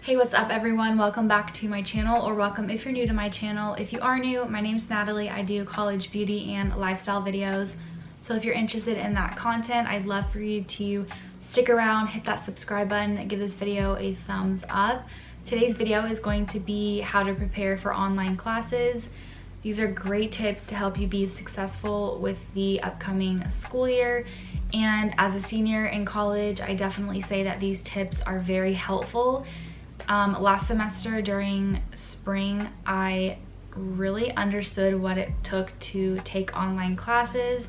Hey, what's up everyone? Welcome back to my channel, or welcome if you're new to my channel. If you are new, my name's Natalie. I do college beauty and lifestyle videos. So if you're interested in that content, I'd love for you to stick around, hit that subscribe button, give this video a thumbs up. Today's video is going to be how to prepare for online classes. These are great tips to help you be successful with the upcoming school year. And as a senior in college, I definitely say that these tips are very helpful. Last semester during spring, I really understood what it took to take online classes.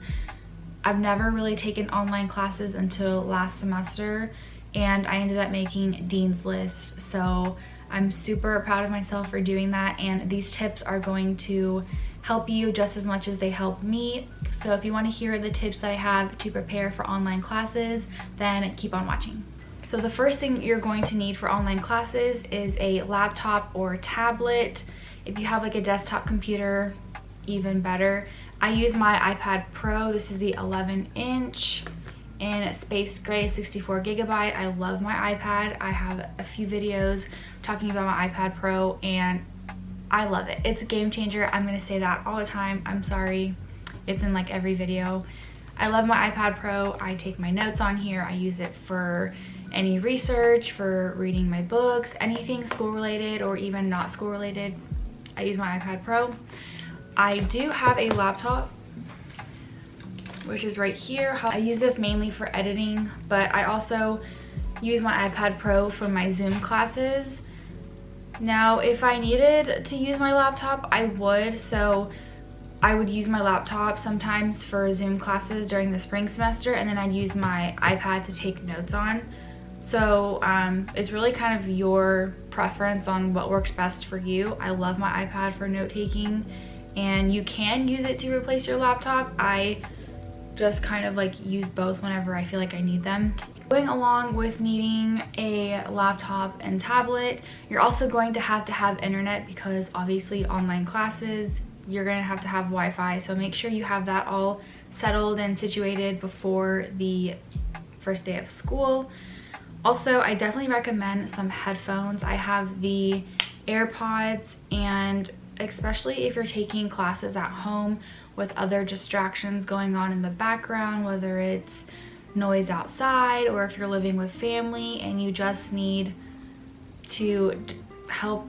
I've never really taken online classes until last semester, and I ended up making Dean's List. So I'm super proud of myself for doing that, and these tips are going to help you just as much as they help me. So if you want to hear the tips that I have to prepare for online classes, then keep on watching. So the first thing you're going to need for online classes is a laptop or tablet. If you have like a desktop computer, even better. I use my iPad Pro. This is the 11-inch in space gray, 64 gigabyte. I love my iPad. I have a few videos talking about my iPad Pro and I love it. It's a game changer. I'm gonna say that all the time. I'm sorry. It's in like every video. I love my iPad Pro. I take my notes on here. I use it for any research, for reading my books, anything school related or even not school related. I use my iPad Pro. I do have a laptop, which is right here. I use this mainly for editing, but I also use my iPad Pro for my Zoom classes. Now, if I needed to use my laptop, I would. So I would use my laptop sometimes for Zoom classes during the spring semester, and then I'd use my iPad to take notes on. So it's really kind of your preference on what works best for you. I love my iPad for note-taking, and you can use it to replace your laptop. I just kind of like use both whenever I feel like I need them. Going along with needing a laptop and tablet, you're also going to have internet, because obviously online classes, you're going to have Wi-Fi. So make sure you have that all settled and situated before the first day of school. Also, I definitely recommend some headphones. I have the AirPods, and especially if you're taking classes at home with other distractions going on in the background, whether it's noise outside or if you're living with family and you just need to help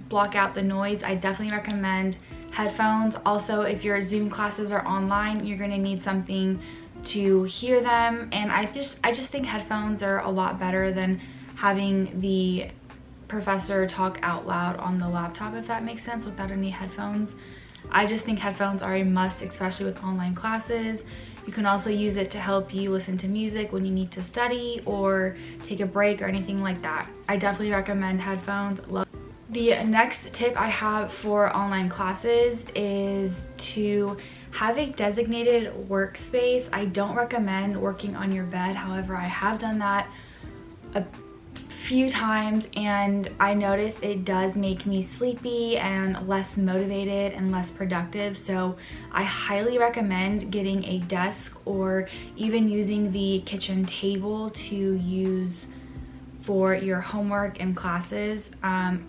block out the noise, I definitely recommend headphones. Also, if your Zoom classes are online, you're going to need something to hear them, and I just think headphones are a lot better than having the professor talk out loud on the laptop, if that makes sense, without any headphones. I just think headphones are a must, especially with online classes. You can also use it to help you listen to music when you need to study or take a break or anything like that. I definitely recommend headphones. The next tip I have for online classes is to have a designated workspace. I don't recommend working on your bed. However, I have done that a few times, and I notice it does make me sleepy and less motivated and less productive. So I highly recommend getting a desk or even using the kitchen table to use for your homework and classes.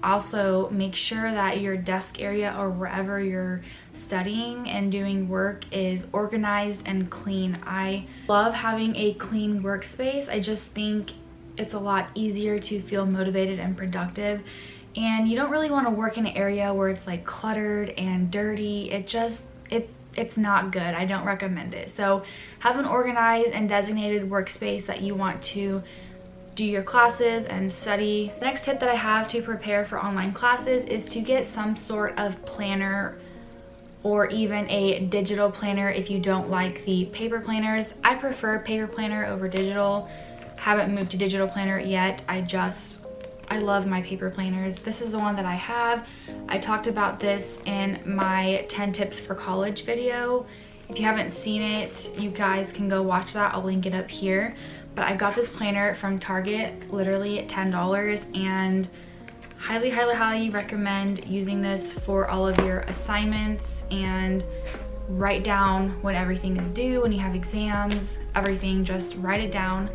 Also, make sure that your desk area or wherever you're studying and doing work is organized and clean. I love having a clean workspace. I just think it's a lot easier to feel motivated and productive, and you don't really want to work in an area where it's like cluttered and dirty. It's not good. I don't recommend it. So have an organized and designated workspace that you want to do your classes and study. The next tip that I have to prepare for online classes is to get some sort of planner, or even a digital planner if you don't like the paper planners. I prefer paper planner over digital. Haven't moved to digital planner yet. I love my paper planners. This is the one that I have. I talked about this in my 10 tips for college video. If you haven't seen it, you guys can go watch that. I'll link it up here. But I got this planner from Target, literally at $10, and highly recommend using this for all of your assignments, and write down when everything is due, when you have exams, everything, just write it down.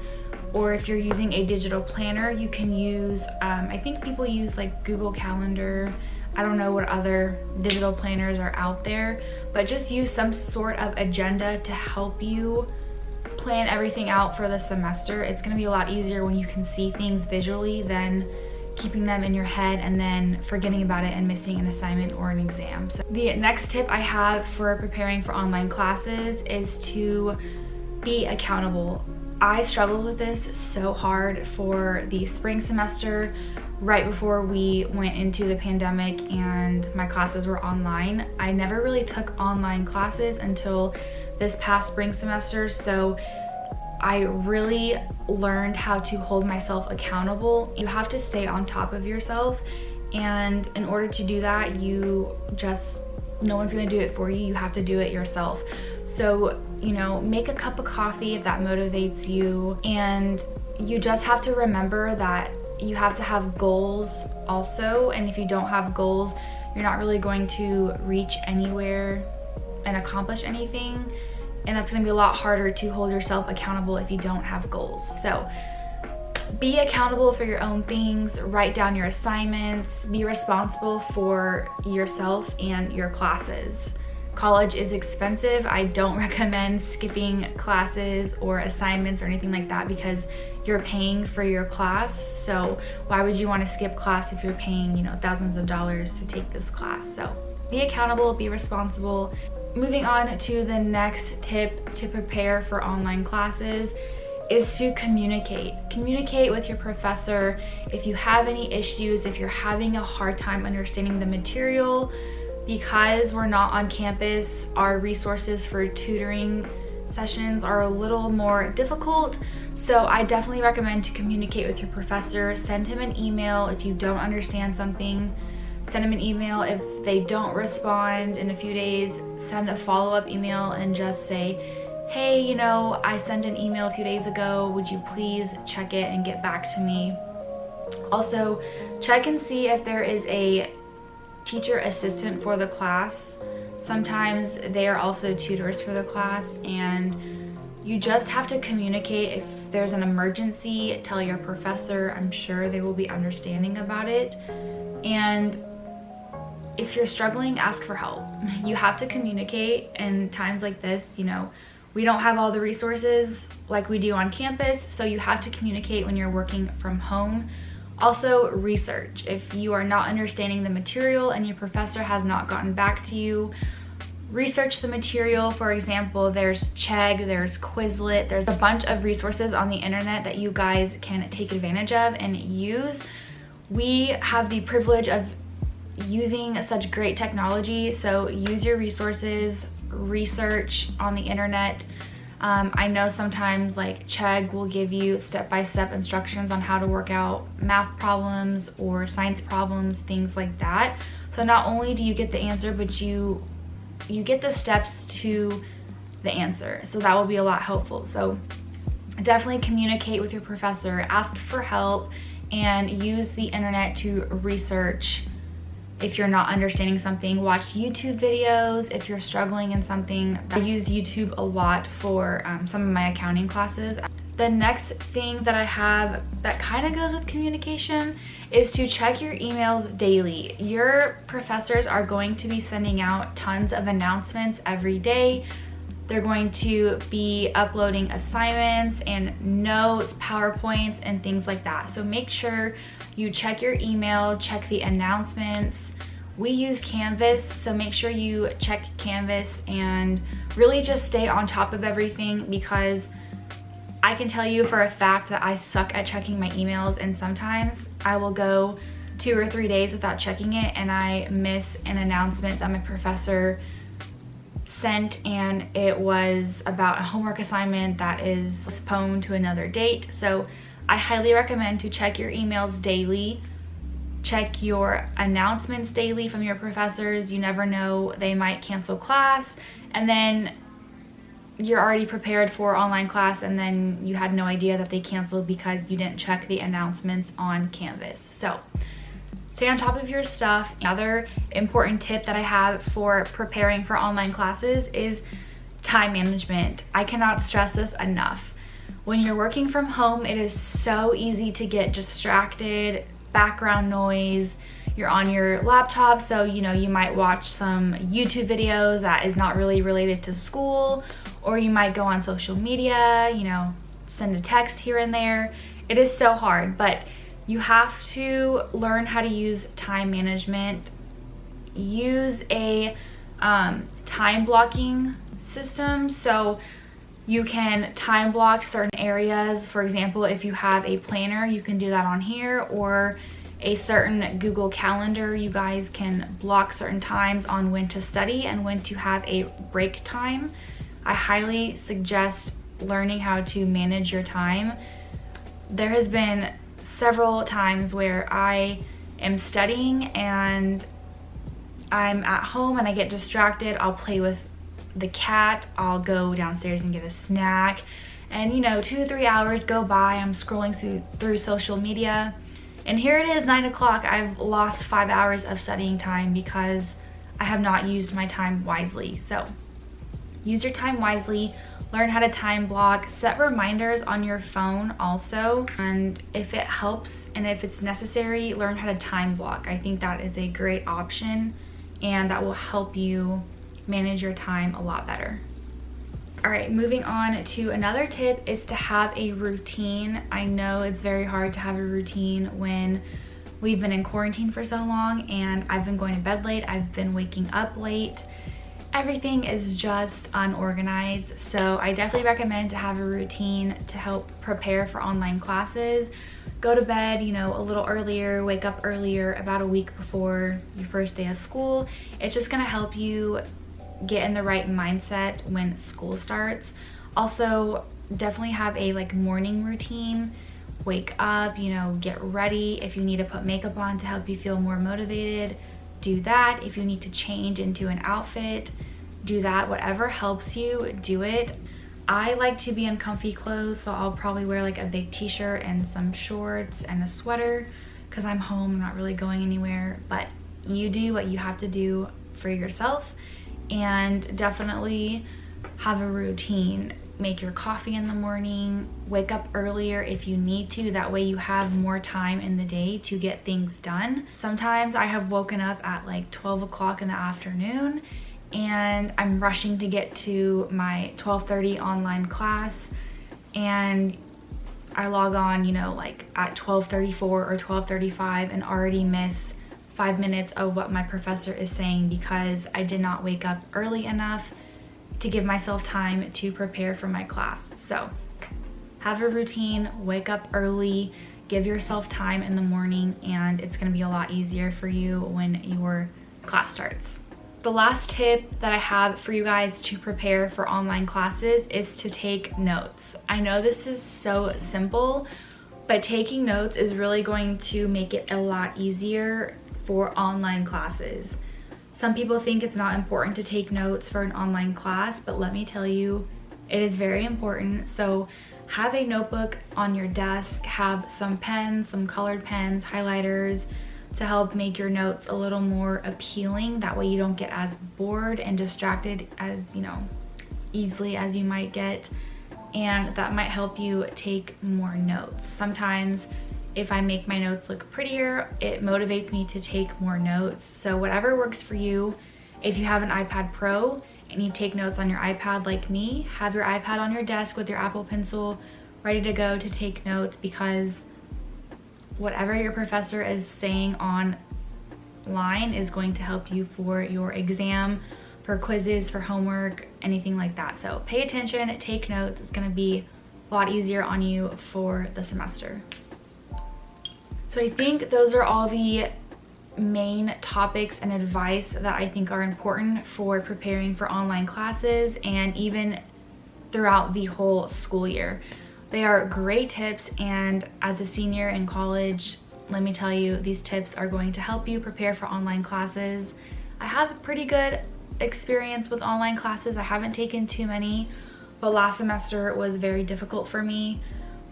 or if you're using a digital planner, you can use, I think people use like Google Calendar. I don't know what other digital planners are out there, but just use some sort of agenda to help you plan everything out for the semester. It's going to be a lot easier when you can see things visually than keeping them in your head and then forgetting about it and missing an assignment or an exam. So the next tip I have for preparing for online classes is to be accountable. I struggled with this so hard for the spring semester right before we went into the pandemic and my classes were online. I never really took online classes until this past spring semester, so I really learned how to hold myself accountable. You have to stay on top of yourself, and in order to do that, no one's gonna do it for you. You have to do it yourself. So, you know, make a cup of coffee if that motivates you, and you just have to remember that you have to have goals also, and if you don't have goals, you're not really going to reach anywhere and accomplish anything, and that's going to be a lot harder to hold yourself accountable if you don't have goals. So be accountable for your own things, write down your assignments, be responsible for yourself and your classes. College is expensive. I don't recommend skipping classes or assignments or anything like that because you're paying for your class. So why would you want to skip class if you're paying, you know, thousands of dollars to take this class? So be accountable, be responsible. Moving on to the next tip to prepare for online classes is to communicate. Communicate with your professor if you have any issues, if you're having a hard time understanding the material. Because we're not on campus, our resources for tutoring sessions are a little more difficult. So I definitely recommend to communicate with your professor. Send him an email if you don't understand something. Send them an email. If they don't respond in a few days, send a follow-up email and just say, hey, you know, I sent an email a few days ago. Would you please check it and get back to me? Also, check and see if there is a teacher assistant for the class. Sometimes they are also tutors for the class, and you just have to communicate. If there's an emergency, tell your professor. I'm sure they will be understanding about it. And if you're struggling, ask for help. You have to communicate in times like this. You know, we don't have all the resources like we do on campus, so you have to communicate when you're working from home. Also, research. If you are not understanding the material and your professor has not gotten back to you, research the material. For example, there's Chegg, there's Quizlet, there's a bunch of resources on the internet that you guys can take advantage of and use. We have the privilege of using such great technology, so use your resources, research on the internet. I know sometimes like Chegg will give you step-by-step instructions on how to work out math problems or science problems, things like that. So not only do you get the answer, but you get the steps to the answer. So that will be a lot helpful. So definitely communicate with your professor, ask for help, and use the internet to research. If you're not understanding something, watch YouTube videos. If you're struggling in something, I use YouTube a lot for some of my accounting classes. The next thing that I have that kind of goes with communication is to check your emails daily. Your professors are going to be sending out tons of announcements every day. They're going to be uploading assignments and notes, PowerPoints, and things like that. So make sure you check your email, check the announcements. We use Canvas, so make sure you check Canvas and really just stay on top of everything, because I can tell you for a fact that I suck at checking my emails, and sometimes I will go 2 or 3 days without checking it and I miss an announcement that my professor sent, and it was about a homework assignment that is postponed to another date. So I highly recommend to check your emails daily, check your announcements daily from your professors. You never know, they might cancel class and then you're already prepared for online class and then you had no idea that they canceled because you didn't check the announcements on Canvas. So stay on top of your stuff. Another important tip that I have for preparing for online classes is time management. I cannot stress this enough. When you're working from home, it is so easy to get distracted, background noise. You're on your laptop, so you know, you might watch some YouTube videos that is not really related to school, or you might go on social media, you know, send a text here and there. It is so hard, but you have to learn how to use time management. Use a time blocking system, so you can time block certain areas. For example, if you have a planner, you can do that on here, or a certain Google Calendar. You guys can block certain times on when to study and when to have a break time. I highly suggest learning how to manage your time. There has been several times where I am studying and I'm at home and I get distracted. I'll play with the cat, I'll go downstairs and get a snack, and you know, 2-3 hours go by. I'm scrolling through social media, and here it is, 9 o'clock. I've lost 5 hours of studying time because I have not used my time wisely. So use your time wisely, learn how to time block, set reminders on your phone also, and if it helps and if it's necessary, learn how to time block. I think that is a great option, and that will help you manage your time a lot better. All right, moving on to another tip is to have a routine. I know it's very hard to have a routine when we've been in quarantine for so long, and I've been going to bed late, I've been waking up late. Everything is just unorganized, so I definitely recommend to have a routine to help prepare for online classes. Go to bed, you know, a little earlier, wake up earlier, about a week before your first day of school. It's just gonna help you get in the right mindset when school starts. Also, definitely have a morning routine. Wake up, you know, get ready. If you need to put makeup on to help you feel more motivated, do that. If you need to change into an outfit, do that. Whatever helps you, do it. I like to be in comfy clothes, so I'll probably wear a big t-shirt and some shorts and a sweater because I'm home, I'm not really going anywhere. But you do what you have to do for yourself, and definitely have a routine. Make your coffee in the morning, wake up earlier if you need to. That way you have more time in the day to get things done. Sometimes I have woken up at 12 o'clock in the afternoon and I'm rushing to get to my 12:30 online class, and I log on, you know, at 12:34 or 12:35 and already miss 5 minutes of what my professor is saying because I did not wake up early enough to give myself time to prepare for my class. So have a routine, wake up early, give yourself time in the morning, and it's gonna be a lot easier for you when your class starts. The last tip that I have for you guys to prepare for online classes is to take notes. I know this is so simple, but taking notes is really going to make it a lot easier for online classes. Some people think it's not important to take notes for an online class, but let me tell you, it is very important. So have a notebook on your desk, have some pens, some colored pens, highlighters to help make your notes a little more appealing. That way you don't get as bored and distracted as, you know, easily as you might get, and that might help you take more notes. Sometimes if I make my notes look prettier, it motivates me to take more notes. So whatever works for you. If you have an iPad Pro and you take notes on your iPad like me, have your iPad on your desk with your Apple Pencil ready to go to take notes, because whatever your professor is saying online is going to help you for your exam, for quizzes, for homework, anything like that. So pay attention, take notes. It's gonna be a lot easier on you for the semester. So I think those are all the main topics and advice that I think are important for preparing for online classes and even throughout the whole school year. They are great tips, and as a senior in college, let me tell you, these tips are going to help you prepare for online classes. I have a pretty good experience with online classes. I haven't taken too many, but last semester was very difficult for me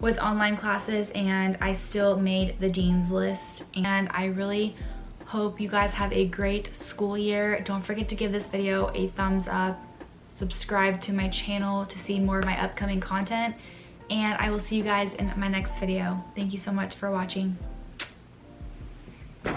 with online classes, and I still made the dean's list. And I really hope you guys have a great school year. Don't forget to give this video a thumbs up, subscribe to my channel to see more of my upcoming content, and I will see you guys in my next video. Thank you so much for watching.